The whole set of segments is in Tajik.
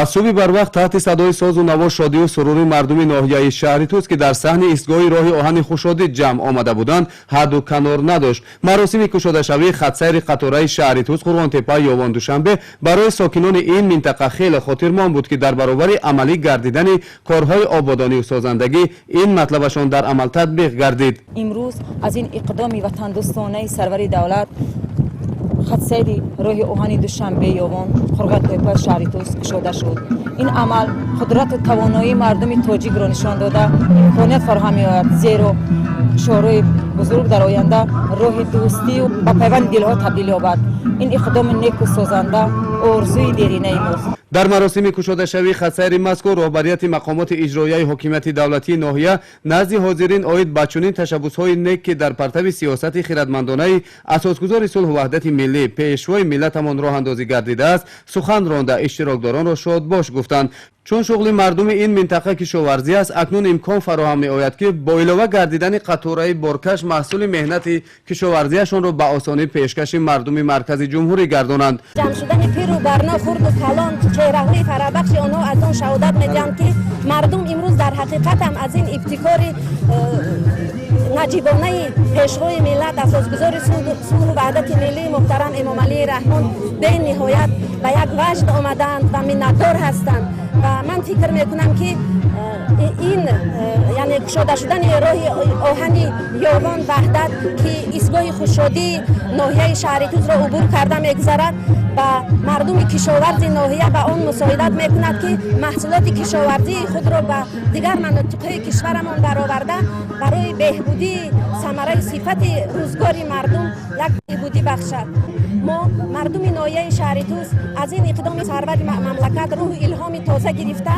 аз суби барвақт таҳти садои созу наво шодию сурури мардуми ноҳияи шаҳри Туз ки дар саҳни истгоҳи роҳи оҳани Хушодӣ ҷамъ омада буданд ҳадду канор надошт. маросими кушодашавии хатсайри қатораи шаҳри Туз Қурғонтепа ёвон душанбе барои сокинони ин минтақа хеле хотирмон буд ки дар баробари амалӣ гардидани корҳои ободонию созандагӣ ин матлабашон дар амал татбиқ гардид. имрӯз аз ин иқдоми ватандӯстонаи сарвари давлат хатсайри роҳи оҳани душанбе ёвон Қурғонтепа шаҳри Туз кушода шуд. ин амал қудрату тавоноии мардуми тоҷикро нишон дода имконият фароҳам меояд, зеро шоҳрои бузург дар оянда роҳи дӯстию ба пайванди дилҳо табдил ёбад. ин иқдоми неку созанда орзуи деринаи мост. дар маросими кушодашавии хатсайри мазкур роҳбарияти мақомоти иҷроияи ҳокимияти давлатии ноҳия назди ҳозирин оид ба чунин ташаббусҳои нек ки дар партави сиёсати хиратмандонаи асосгузори сулҳу ваҳдати миллӣ пешвои миллатамон роҳандозӣ гардидааст сухан ронда иштирокдоронро шодбош гуфтанд. чун шуғли мардуми ин минтақа кишоварзӣ аст, акнун имкон фароҳам меояд ки бо илова гардидани қатораи боркаш маҳсули меҳнати кишоварзиашонро ба осонӣ пешкаши мардуми маркази ҷумҳурӣ гардонанд. ҷамъ шудани пиру барно хурду калон чеҳраҳои фарабахши онҳо аз он шаҳодат медиҳанд ки мардум имрӯз дар ҳақиқат ҳам аз ин ибтикори наҷибонаи пешвои миллат асосгузори сулҳу ваҳдати миллии муҳтарам эмомалии раҳмон бениҳоят ба як ваҷд омадаанд ва миннатдор ҳастанд. ва ман фикр мекунам ки ин яъне кушода шудани роҳи оҳани ёвон ваҳдат ки истгоҳи хушшодии ноҳияи шаҳри Тузро убур карда мегузарад ба мардуми кишоварзи ноҳия ба он мусоидат мекунад ки маҳсулоти кишоварзии худро ба дигар манотиқҳои кишварамон бароварда барои беҳбудии самараи сифати рӯзгори мардум як беҳбудӣ бахшад. мо мардуми ноҳияи шаҳри Туз аз ин иқдоми сарвари мамлакат рӯҳу илҳоми тоза гирифта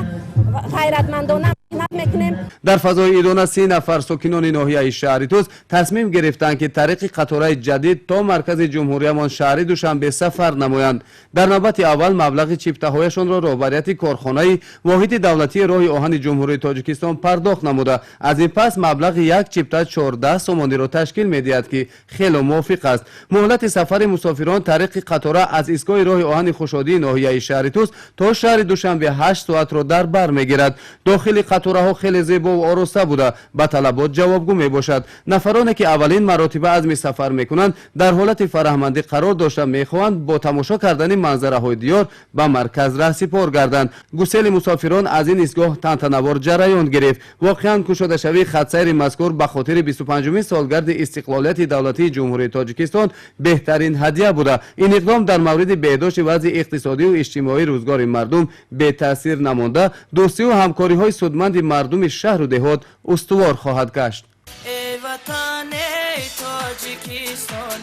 ғайратмандона mehnat мекунем. дар фазои идона 30 нафар сокинони ноҳияи шаҳри Туз тасмим гирифтанд ки тариқи қатораи ҷадид то маркази ҷумҳуриямон шаҳри Душанбе сафар намоянд. дар навбати аввал маблағи чиптаҳояшонро роҳбарияти корхонаи воҳиди давлатии роҳи оҳани ҷумҳурии Тоҷикистон пардохт намуда, аз ин пас маблағи як чипта 14 сомониро ташкил медиҳад ки хело мувофиқ аст. муҳлати сафари мусофирон тариқи қатора аз истгоҳи роҳи оҳани Хушодии ноҳияи шаҳри Туз то шаҳри Душанбе 8 соатро дар бар мегирад. дохили қатораҳо хеле зебо ва ороста буда ба талабот ҷавобгӯ мебошад. нафароне ки аввалин маротиба азми сафар мекунанд дар ҳолати фараҳмандӣ қарор дошта мехоҳанд бо тамошо кардани манзараҳои диёр ба марказ раҳсипор гарданд. гусели мусофирон аз ин истгоҳ тантанавор ҷараён гирифт. воқеан кушодашавии хатсайри мазкур ба хотири 25-умин солгарди истиқлолияти давлатии ҷумҳурии Тоҷикистон беҳтарин ҳадия буда. ин иқдом дар мавриди беҳдошти вазъи иқтисодию иҷтимоии рӯзгори мардум бетаъсир намонда дӯстию ҳамкориҳои судманди мардуми шаҳру деҳот устувор хоҳад гашт. ای وطن ای تاجیکستان